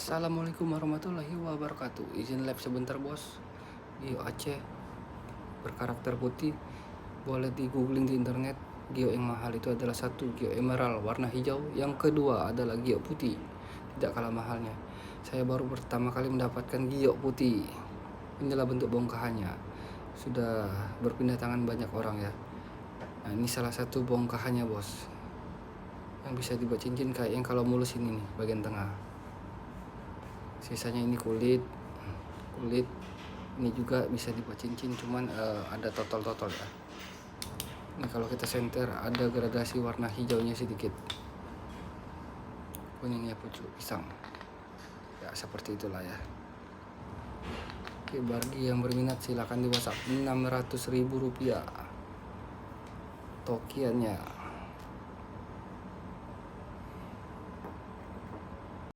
Assalamualaikum warahmatullahi wabarakatuh. Izin live sebentar bos. Gio Aceh berkarakter putih. Boleh di googling di internet. Gio yang mahal itu adalah satu Gio emerald warna hijau. Yang kedua adalah Gio putih. Tidak kalah mahalnya. Saya baru pertama kali mendapatkan Gio putih. Inilah bentuk bongkahannya. Sudah berpindah tangan banyak orang ya. Nah, ini salah satu bongkahannya bos. Yang bisa dibuat cincin kayak yang kalau mulus ini nih bagian tengah. Sisanya ini kulit ini juga bisa dibuat cincin, cuman ada totol-totol ya. Ini kalau kita senter ada gradasi warna hijaunya sedikit, kuningnya pucuk pisang ya, seperti itulah ya. Oke, bagi yang berminat silakan di WhatsApp. 600.000 rupiah tokiannya.